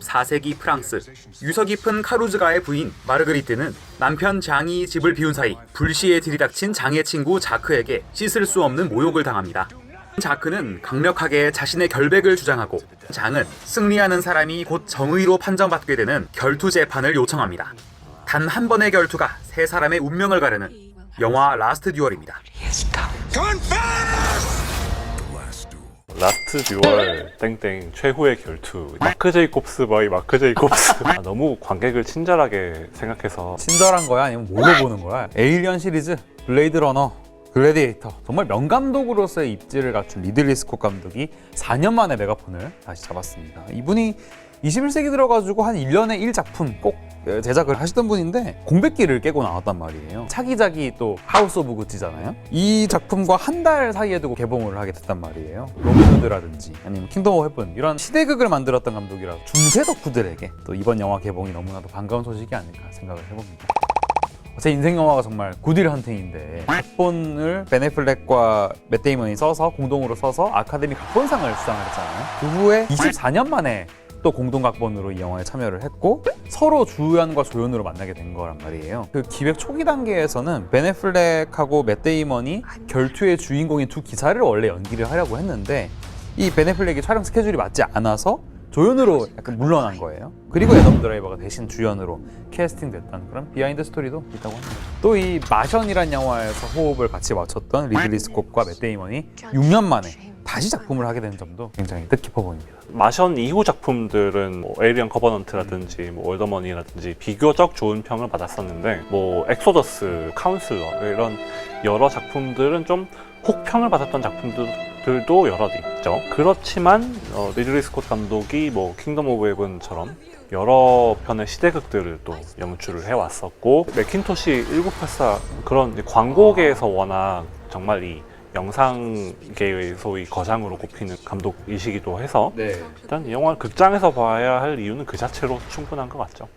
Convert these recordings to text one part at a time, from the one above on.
14세기 프랑스. 유서 깊은 카루즈가의 부인 마르그리트는 남편 장이 집을 비운 사이 불시에 들이닥친 장의 친구 자크에게 씻을 수 없는 모욕을 당합니다. 자크는 강력하게 자신의 결백을 주장하고 장은 승리하는 사람이 곧 정의로 판정받게 되는 결투 재판을 요청합니다. 단 한 번의 결투가 세 사람의 운명을 가르는 영화 라스트 듀얼입니다. 라스트 듀얼 땡땡 최후의 결투. 마크 제이콥스 바이 마크 제이콥스. 너무 관객을 친절하게 생각해서. 친절한 거야? 아니면 뭘로 보는 거야? 에일리언 시리즈, 블레이드 러너, 글래디에이터. 정말 명감독으로서의 입지를 갖춘 리들리 스콧 감독이 4년 만에 메가폰을 다시 잡았습니다. 이분이 21세기 들어가지고 한 1년에 1작품 꼭 제작을 하시던 분인데 공백기를 깨고 나왔단 말이에요. 차기작이 또 하우스 오브 구찌잖아요. 이 작품과 한 달 사이에 두고 개봉을 하게 됐단 말이에요. 로빈후드라든지 아니면 킹덤 오브 헤븐 이런 시대극을 만들었던 감독이라 중세 덕후들에게 또 이번 영화 개봉이 너무나도 반가운 소식이 아닐까 생각을 해봅니다. 제 인생 영화가 정말 굿윌 헌팅인데 각본을 벤 애플렉과 맷 데이먼이 써서 공동으로 써서 아카데미 각본상을 수상을 했잖아요. 그 후에 24년 만에 또 공동 각본으로 이 영화에 참여를 했고 서로 주연과 조연으로 만나게 된 거란 말이에요. 그 기획 초기 단계에서는 벤 애플렉하고 맷 데이먼이 결투의 주인공인 두 기사를 원래 연기를 하려고 했는데 이 벤 애플렉이 촬영 스케줄이 맞지 않아서 조연으로 약간 물러난 거예요. 그리고 애덤 드라이버가 대신 주연으로 캐스팅됐다는 그런 비하인드 스토리도 있다고 합니다. 또 이 마션이란 영화에서 호흡을 같이 맞췄던 리들리 스콧과 맷 데이먼이 6년 만에 다시 작품을 하게 된 점도 굉장히 뜻깊어 보입니다. 마션 이후 작품들은 뭐 에이리언 커버넌트라든지 뭐 올더머니라든지 비교적 좋은 평을 받았었는데 뭐 엑소더스, 카운슬러 이런 여러 작품들은 좀 혹평을 받았던 작품들도 여러 있죠. 그렇지만 리들리 스콧 감독이 뭐 킹덤 오브 헤븐처럼 여러 편의 시대극들을 또 연출을 해왔었고 맥킨토시 1984 그런 광고계에서 워낙 정말 이 영상계의 소위 거장으로 꼽히는 감독이시기도 해서 일단 이 영화를 극장에서 봐야 할 이유는 그 자체로 충분한 것 같죠.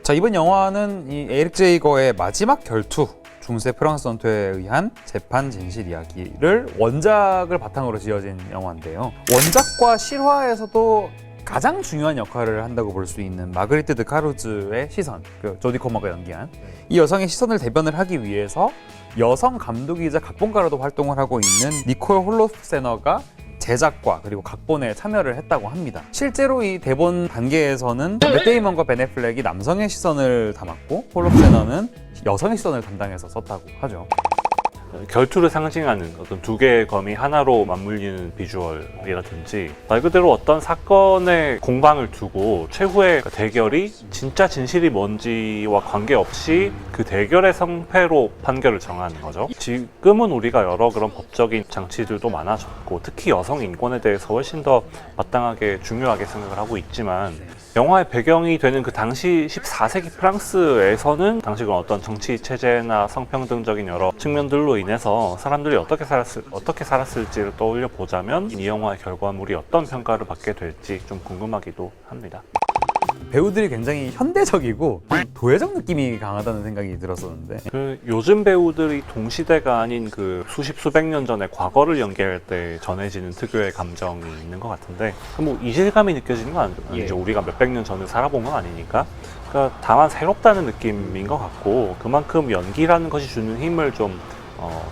자, 이번 영화는 이 에릭 제이거의 마지막 결투 중세 프랑스 전투에 의한 재판 진실 이야기를 원작을 바탕으로 지어진 영화인데요. 원작과 실화에서도 가장 중요한 역할을 한다고 볼 수 있는 마그리트 드 카루즈의 시선, 그 조디 코머가 연기한 이 여성의 시선을 대변을 하기 위해서 여성 감독이자 각본가로도 활동을 하고 있는 니콜 홀로세너가 제작과 그리고 각본에 참여를 했다고 합니다. 실제로 이 대본 단계에서는 맷 데이먼과 벤 애플렉이 남성의 시선을 담았고 홀로세너는 여성의 시선을 담당해서 썼다고 하죠. 결투를 상징하는 어떤 두 개의 검이 하나로 맞물리는 비주얼이라든지 말 그대로 어떤 사건의 공방을 두고 최후의 대결이 진짜 진실이 뭔지와 관계없이 그 대결의 성패로 판결을 정하는 거죠. 지금은 우리가 여러 그런 법적인 장치들도 많아졌고 특히 여성 인권에 대해서 훨씬 더 마땅하게 중요하게 생각을 하고 있지만 영화의 배경이 되는 그 당시 14세기 프랑스에서는 당시 그런 어떤 정치 체제나 성평등적인 여러 측면들로 인해서 사람들이 어떻게 살았을지를 떠올려 보자면 이 영화의 결과물이 어떤 평가를 받게 될지 좀 궁금하기도 합니다. 배우들이 굉장히 현대적이고 도회적 느낌이 강하다는 생각이 들었었는데 요즘 배우들이 동시대가 아닌 그 수백 년 전의 과거를 연기할 때 전해지는 특유의 감정이 있는 것 같은데 뭐 이질감이 느껴지는 건 아니죠. 우리가 몇백 년 전을 살아본 건 아니니까. 그러니까 다만 새롭다는 느낌인 것 같고 그만큼 연기라는 것이 주는 힘을 좀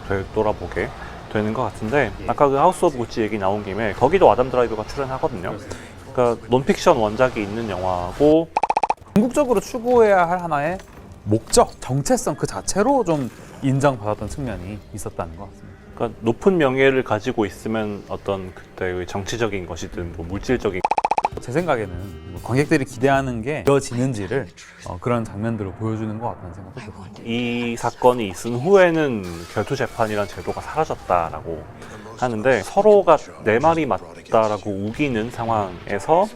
되돌아보게 되는 것 같은데 아까 그 하우스 오브 구찌 얘기 나온 김에 거기도 아담 드라이버가 출연하거든요. 그러니까 논픽션 원작이 있는 영화고 궁극적으로 추구해야 할 하나의 목적, 정체성 그 자체로 좀 인정받았던 측면이 있었다는 것 같습니다. 그러니까 높은 명예를 가지고 있으면 어떤 그때의 정치적인 것이든 뭐 물질적인 제 생각에는 뭐 관객들이 기대하는 게 이어지는지를 그런 장면들을 보여주는 것 같다는 생각도 들어요. 이 사건이 있은 후에는 결투 재판이란 제도가 사라졌다라고 하는데 서로가 내 말이 맞다라고 우기는 상황에서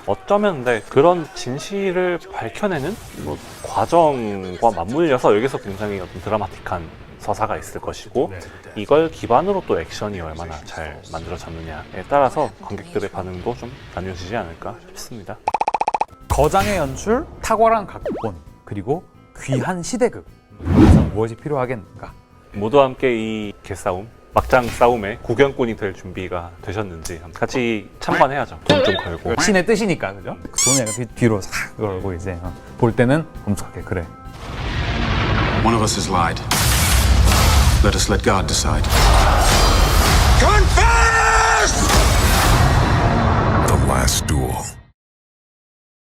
어쩌면 근데 그런 진실을 밝혀내는 뭐 과정과 맞물려서 여기서 굉장히 어떤 드라마틱한 서사가 있을 것이고 이걸 기반으로 또 액션이 얼마나 잘 만들어졌느냐에 따라서 관객들의 반응도 좀 나뉘어지지 않을까 싶습니다. 거장의 연출, 탁월한 각본, 그리고 귀한 시대극. 여기서 무엇이 필요하겠는가? 모두 함께 이 개싸움 막장 싸움에 구경꾼이 될 준비가 되셨는지 같이 참관해야죠. 돈 좀 걸고. 신의 뜻이니까 그죠? 그 돈을 약간 뒤로 싹 걸고 이제 볼 때는 엄숙하게 그래. One of us has lied. Let us let God decide. The last duel.